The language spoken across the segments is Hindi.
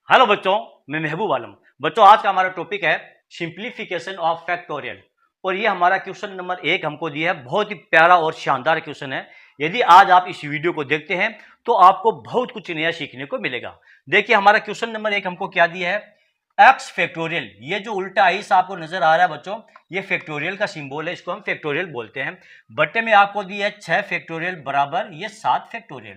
हेलो बच्चों, मैं महबूब आलम। बच्चों, आज का हमारा टॉपिक है सिंप्लीफिकेशन ऑफ फैक्टोरियल और ये हमारा क्वेश्चन नंबर 1 हमको दिया है। बहुत ही प्यारा और शानदार क्वेश्चन है। यदि आज आप इस वीडियो को देखते हैं तो आपको बहुत कुछ नया सीखने को मिलेगा। देखिए, हमारा क्वेश्चन नंबर 1 हमको क्या दिया है, एक्स फैक्टोरियल। ये जो उल्टा आइस आपको नजर आ रहा है बच्चों, ये फैक्टोरियल का सिंबल है, इसको हम फैक्टोरियल बोलते हैं। बट्टे में आपको दिया है 6 फैक्टोरियल बराबर ये 7 फैक्टोरियल।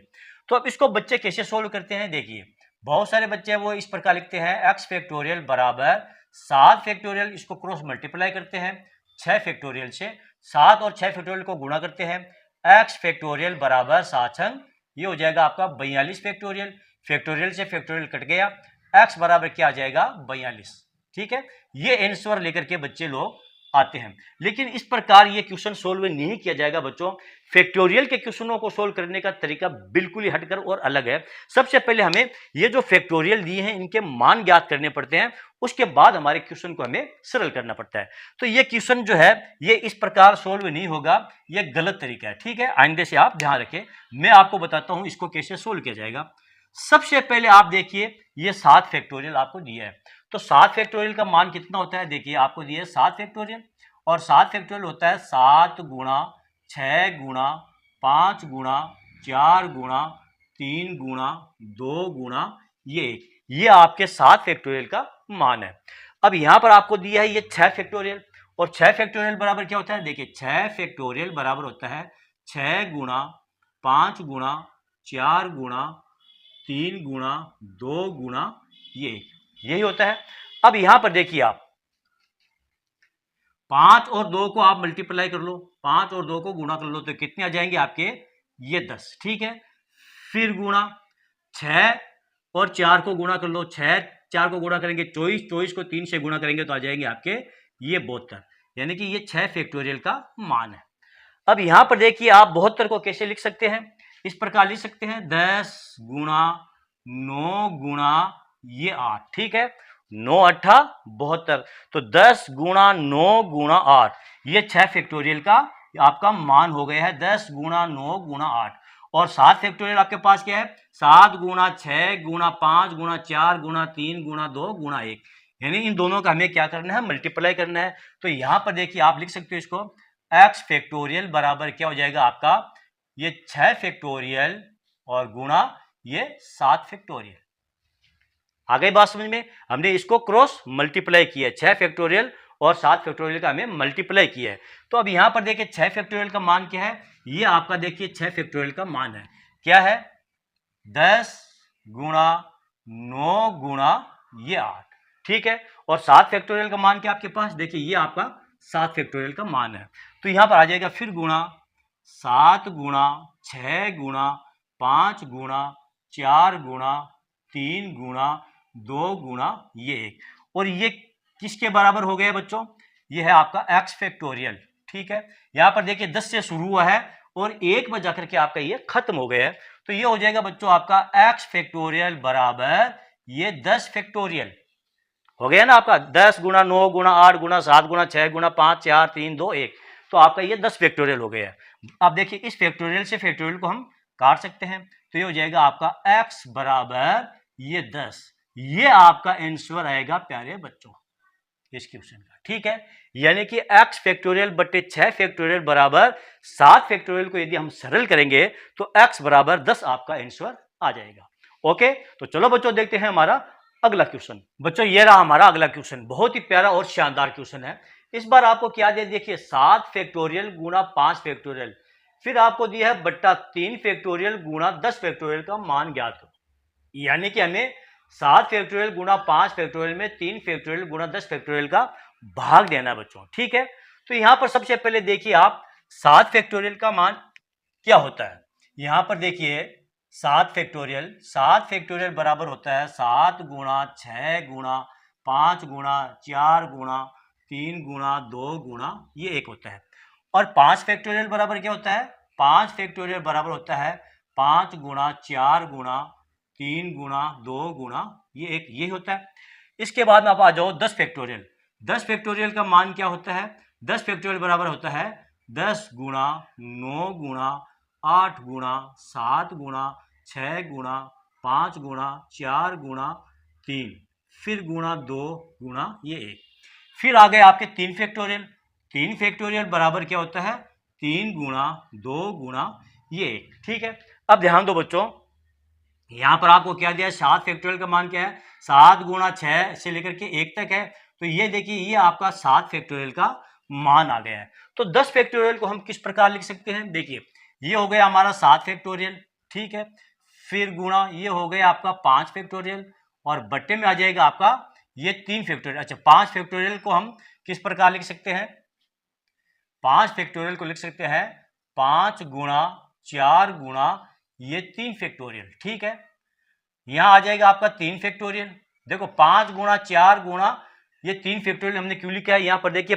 तो अब इसको बच्चे कैसे सोल्व करते हैं, देखिए बहुत सारे बच्चे वो इस प्रकार लिखते हैं, एक्स फैक्टोरियल बराबर 7 फैक्टोरियल, इसको क्रॉस मल्टीप्लाई करते हैं 6 फैक्टोरियल से, 7 और 6 फैक्टोरियल को गुणा करते हैं, एक्स फैक्टोरियल बराबर 7 ये हो जाएगा आपका 42 फैक्टोरियल। फैक्टोरियल से फैक्टोरियल कट गया, एक्स बराबर क्या आ जाएगा 42। ठीक है, ये आंसर लेकर के बच्चे लोग आते हैं। लेकिन इस प्रकार ये क्वेश्चन सोल्व नहीं किया जाएगा बच्चों। फैक्टोरियल के क्वेश्चनों को सोल्व करने का तरीका बिल्कुल ही हटकर और अलग है। सबसे पहले हमें ये जो फैक्टोरियल दिए हैं इनके मान ज्ञात करने पड़ते हैं, उसके बाद हमारे क्वेश्चन को हमें सरल करना पड़ता है। तो ये क्वेश्चन जो है ये इस प्रकार सोल्व नहीं होगा, ये गलत तरीका है। ठीक है, आइंदे से आप ध्यान रखें। मैं आपको बताता हूं इसको कैसे सोल्व किया जाएगा। सबसे पहले आप देखिए, ये 7 फैक्टोरियल आपको दिया है, तो 7 फैक्टोरियल का मान कितना होता है, देखिए आपको दिया है 7 फैक्टोरियल, और 7 फैक्टोरियल होता है 7 गुणा 6 गुणा 5 गुणा 4 गुणा 3 गुणा 2 गुणा ये आपके 7 फैक्टोरियल का मान है। अब यहां पर आपको दिया है ये 6 फैक्टोरियल, और 6 फैक्टोरियल बराबर क्या होता है, देखिए 6 फैक्टोरियल बराबर होता है 6 गुणा 5 गुणा 4 गुणा 3 गुणा 2 गुणा यही होता है। अब यहां पर देखिए आप 5 और 2 को आप मल्टीप्लाई कर लो, 5 और 2 को गुणा कर लो तो कितने आ जाएंगे आपके, ये 10। ठीक है, फिर गुणा 6 और 4 को गुणा कर लो, 6 4 को गुणा करेंगे 24, 24 को 3 से गुणा करेंगे तो आ जाएंगे आपके ये 72, यानी कि ये 6 फैक्टोरियल का मान है। अब यहां पर देखिए आप 72 को कैसे लिख सकते हैं, इस प्रकार लिख सकते हैं 10 गुणा 9 गुणा ये 8। ठीक है, 9 8 72, तो 10 गुणा 9 गुणा 8, ये 6 फैक्टोरियल का आपका मान हो गया है, 10 गुणा 9 गुणा 8। और 7 फैक्टोरियल आपके पास क्या है, 7 गुणा 6 गुणा 5 गुणा 4 गुणा 3 गुणा 2 गुणा 1, यानी इन दोनों का हमें क्या करना है, मल्टीप्लाई करना है। तो यहां पर देखिए आप लिख सकते हो इसको, एक्स फैक्टोरियल बराबर क्या हो जाएगा आपका, ये 6 फैक्टोरियल और गुणा ये 7 फैक्टोरियल। आ गई बात समझ में, हमने इसको क्रॉस मल्टीप्लाई किया, 6 फैक्टोरियल और 7 फैक्टोरियल का हमें मल्टीप्लाई किया है। तो अब यहां पर देखिए 6 फैक्टोरियल का मान क्या है, ये आपका देखिए 6 फैक्टोरियल का मान है, क्या है 10 गुणा 9 गुणा ये 8। ठीक है, और 7 फैक्टोरियल का मान क्या आपके पास, देखिए ये आपका 7 फैक्टोरियल का मान है। तो यहां पर आ जाएगा फिर गुणा 7 गुणा 6 गुणा 5 गुणा 4 गुणा 3 गुणा 2 गुणा ये 1, और ये किसके बराबर हो गया बच्चों, ये है आपका एक्स फैक्टोरियल। ठीक है, यहां पर देखिए 10 से शुरू हुआ है और 1 में जाकर के आपका ये खत्म हो गया है, तो ये हो जाएगा बच्चों आपका एक्स फैक्टोरियल बराबर ये 10 फैक्टोरियल हो गया ना आपका, 10 गुणा 9 गुणा 8 गुणा 7 गुणा 6 गुणा 5 4 3 2 1, तो आपका ये 10 फैक्टोरियल हो गया है। अब देखिए इस फैक्टोरियल से फैक्टोरियल को हम काट सकते हैं, तो ये हो जाएगा आपका x बराबर ये 10, ये आपका आंसर आएगा प्यारे बच्चों इस क्वेश्चन का। ठीक है, यानी कि x फैक्टोरियल बटे 6 फैक्टोरियल बराबर 7 फैक्टोरियल को यदि हम सरल करेंगे तो x बराबर 10 आपका आंसर आ जाएगा। ओके, तो चलो बच्चों देखते हैं हमारा अगला क्वेश्चन। बच्चों ये रहा हमारा अगला क्वेश्चन, बहुत ही प्यारा और शानदार क्वेश्चन है। इस बार आपको क्या दे, देखिए 7 फैक्टोरियल गुणा 5 फैक्टोरियल, फिर आपको दिया है बट्टा 3 फैक्टोरियल गुणा 10 फैक्टोरियल का मान ज्ञात करो, यानी कि हमें 7 फैक्टोरियल गुणा 5 फैक्टोरियल में 3 फैक्टोरियल गुणा 10 फैक्टोरियल का भाग देना बच्चों। ठीक है, तो यहां पर सबसे पहले देखिए आप 7 फैक्टोरियल का मान क्या होता है, यहां पर देखिए 7 फैक्टोरियल बराबर होता है 7 गुणा 6 गुणा 5 गुणा 4 गुणा 3 गुणा 2 गुणा ये 1 होता है। और 5 फैक्टोरियल बराबर क्या होता है, 5 फैक्टोरियल बराबर होता है 5 गुणा 4 गुणा 3 गुणा 2 गुणा ये 1, ये होता है। इसके बाद में आप आ जाओ 10 फैक्टोरियल, 10 फैक्टोरियल का मान क्या होता है, 10 फैक्टोरियल बराबर होता है 10 गुणा 9 गुणा 8 गुणा 7 गुणा 6 गुणा 5 गुणा 4 गुणा 3, फिर गुणा 2 गुणा ये 1, फिर आ गए आपके 3 फैक्टोरियल। 3 फैक्टोरियल बराबर क्या होता है 3 गुणा 2 गुणा ये 1। ठीक है, अब ध्यान दो बच्चों, यहां पर आपको क्या दिया है 7 फैक्टोरियल का मान क्या है 7 गुणा 6 से लेकर के 1 तक है। तो ये देखिए ये आपका 7 फैक्टोरियल का मान आ गया है। तो 10 फैक्टोरियल को हम किस प्रकार लिख सकते हैं, देखिए ये हो गया हमारा 7 फैक्टोरियल, ठीक है, फिर गुणा ये हो गया आपका 5 फैक्टोरियल और बट्टे में आ जाएगा आपका ये 3 फैक्टोरियल। अच्छा, 5 फैक्टोरियल को हम किस प्रकार लिख सकते हैं, 5 फैक्टोरियल को लिख सकते हैं 5 गुणा 4 गुणा ये 3 फैक्टोरियल। ठीक है, यहां आ जाएगा आपका 3 फैक्टोरियल। देखो 5 गुणा 4 गुणा ये 3 फैक्टोरियल हमने क्यों लिखा है, यहां पर देखिए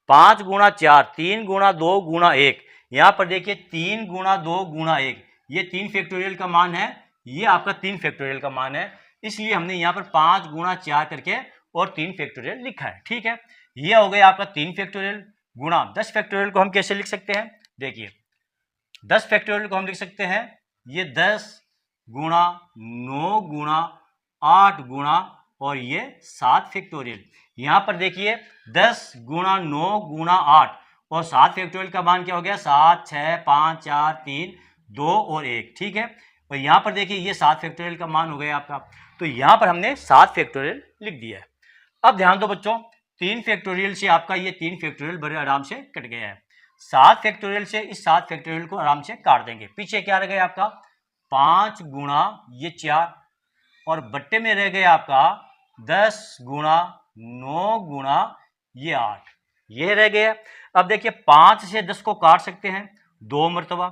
5 गुणा 4, 3 गुणा 2 गुणा 1, यहां पर देखिए 3 गुणा 2 गुणा 1, ये 3 फैक्टोरियल का मान है, ये आपका 3 फैक्टोरियल का मान है, इसलिए हमने यहां पर 5 गुणा 4 करके और 3 फैक्टोरियल लिखा है। ठीक है, ये हो गया आपका 3 फैक्टोरियल गुणा 10 फैक्टोरियल को हम कैसे लिख सकते हैं, देखिए 10 फैक्टोरियल को हम लिख सकते हैं ये 10 गुणा 9 गुणा 8 गुणा और ये 7 फैक्टोरियल। यहां पर देखिए 10 गुणा 9 गुणा 8 और 7 फैक्टोरियल का मान क्या हो गया 7 6 5 4 3 2 और 1। ठीक है, और यहां पर देखिए ये 7 फैक्टोरियल का मान हो गया आपका, तो यहां पर हमने 7 फैक्टोरियल लिख दिया है। अब ध्यान दो बच्चों, 3 फैक्टोरियल से आपका ये 3 फैक्टोरियल बड़े आराम से कट गया है। 7 फैक्टोरियल से इस 7 फैक्टोरियल को आराम से काट देंगे। पीछे क्या रह गया आपका 5 गुणा ये 4 और बट्टे में रह गया आपका 10 गुणा 9 गुणा ये 8, ये रह गया। अब देखिए 5 से 10 को काट सकते हैं 2 मरतबा,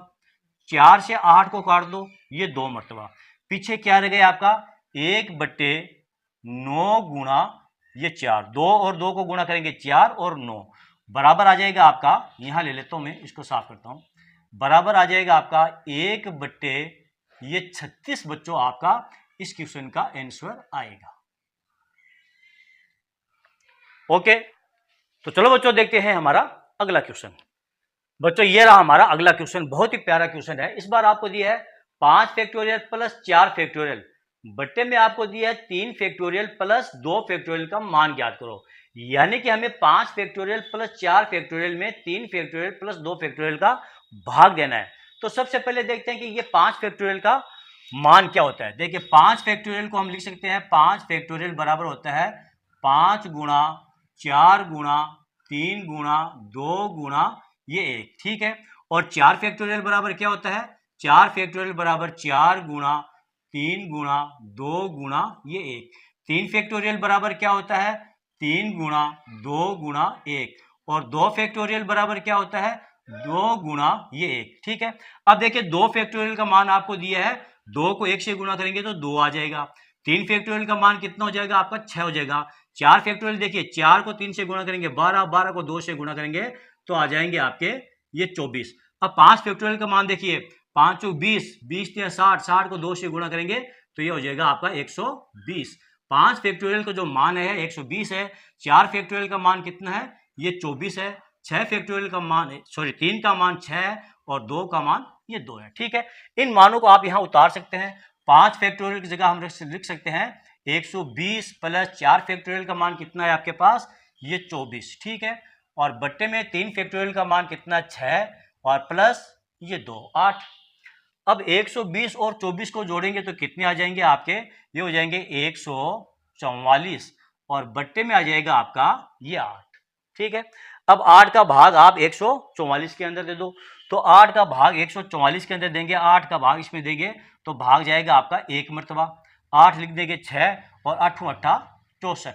4 से 8 को काट दो ये 2 मरतबा, पीछे क्या रह गया आपका 1/9 गुणा ये 4, 2 और 2 को गुणा करेंगे 4 और 9 बराबर आ जाएगा आपका, यहां ले लेता हूं मैं इसको साफ करता हूं, बराबर आ जाएगा आपका 1/36 बच्चों आपका इस क्वेश्चन का आंसर आएगा। ओके, तो चलो बच्चों देखते हैं हमारा अगला क्वेश्चन। बच्चों ये रहा हमारा अगला क्वेश्चन, बहुत ही प्यारा क्वेश्चन है। इस बार आपको दिया है 5 फैक्टोरियल प्लस 4 फैक्टोरियल, बट्टे में आपको दिया है 3 फैक्टोरियल प्लस 2 फैक्टोरियल का मान ज्ञात करो। यानी कि हमें 5 फैक्टोरियल प्लस 4 फैक्टोरियल में 3 फैक्टोरियल प्लस 2 फैक्टोरियल का भाग देना है। तो सबसे पहले देखते हैं कि ये 5 फैक्टोरियल का मान क्या होता है। देखिए 5 फैक्टोरियल को हम लिख सकते हैं 5 फैक्टोरियल बराबर होता है 5 गुणा 4 गुणा 3 गुणा 2 गुणा ये 1। ठीक है, और 4 फैक्टोरियल बराबर क्या होता है 4 फैक्टोरियल बराबर 4 गुणा 3 गुणा 2 गुणा ये 1। 3 फैक्टोरियल बराबर क्या होता है 3 गुणा 2 गुणा 1 और 2 फैक्टोरियल बराबर क्या होता है 2 गुणा ये 1। ठीक है, अब देखिए 2 फैक्टोरियल का मान आपको दिया है, 2 को 1 से गुणा करेंगे तो 2 आ जाएगा। 3 फैक्टोरियल का मान कितना हो जाएगा आपका 6 हो जाएगा। 4 फैक्टोरियल देखिए 4 को 3 से गुणा करेंगे 12, 12 को 2 से गुणा करेंगे तो आ जाएंगे आपके ये 24। अब 5 फैक्टोरियल का मान देखिए 5 20, 20 या 60, 60 को 2 से गुणा करेंगे तो ये हो जाएगा आपका 120। 5 फैक्टोरियल का जो मान है 120 है। 4 फैक्टोरियल का मान कितना है ये 24 है। 6 फैक्टोरियल का मान 3 का मान 6 है और 2 का मान ये 2 है। ठीक है, इन मानों को आप यहां उतार सकते हैं। 5 फैक्टोरियल की जगह हम लिख सकते हैं 120 प्लस 4 फैक्टोरियल का मान कितना है आपके पास ये 24। ठीक है, और बट्टे में 3 फैक्टोरियल का मान कितना 6 और प्लस ये 2 8। अब 120 और 24 को जोड़ेंगे तो कितने आ जाएंगे आपके, ये हो जाएंगे 144 और बट्टे में आ जाएगा आपका ये 8। ठीक है, अब 8 का भाग आप 144 के अंदर दे दो, तो 8 का भाग 144 के अंदर देंगे, 8 का भाग इसमें देंगे तो भाग जाएगा आपका 1 मरतबा, 8 लिख देंगे 6 और 8 8 64,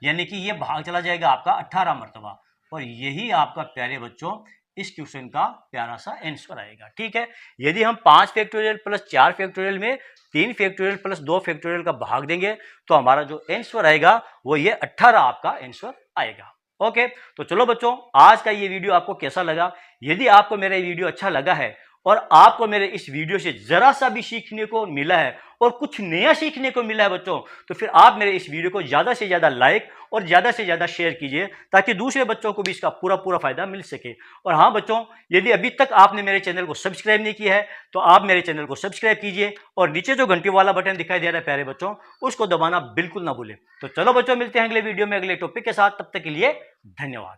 यानी कि ये भाग चला जाएगा आपका 18 मरतबा और यही आपका प्यारे बच्चों इस क्वेश्चन का प्यारा सा आंसर आएगा। ठीक है, यदि हम 5 फैक्टोरियल प्लस 4 फैक्टोरियल में 3 फैक्टोरियल प्लस 2 फैक्टोरियल का भाग देंगे तो हमारा जो आंसर आएगा वो ये 18 आपका आंसर आएगा। ओके, तो चलो बच्चों आज का ये वीडियो आपको कैसा लगा। यदि आपको मेरा ये वीडियो अच्छा लगा है और आपको मेरे इस वीडियो से जरा सा भी सीखने को मिला है और कुछ नया सीखने को मिला है बच्चों, तो फिर आप मेरे इस वीडियो को ज्यादा से ज्यादा लाइक और ज्यादा से ज्यादा शेयर कीजिए ताकि दूसरे बच्चों को भी इसका पूरा पूरा फायदा मिल सके। और हाँ बच्चों, यदि अभी तक आपने मेरे चैनल को सब्सक्राइब नहीं किया है तो आप मेरे चैनल को सब्सक्राइब कीजिए और नीचे जो घंटी वाला बटन दिखाई दे रहा है प्यारे बच्चों, उसको दबाना बिल्कुल ना भूलें। तो चलो बच्चों, मिलते हैं अगले वीडियो में अगले टॉपिक के साथ, तब तक के लिए धन्यवाद।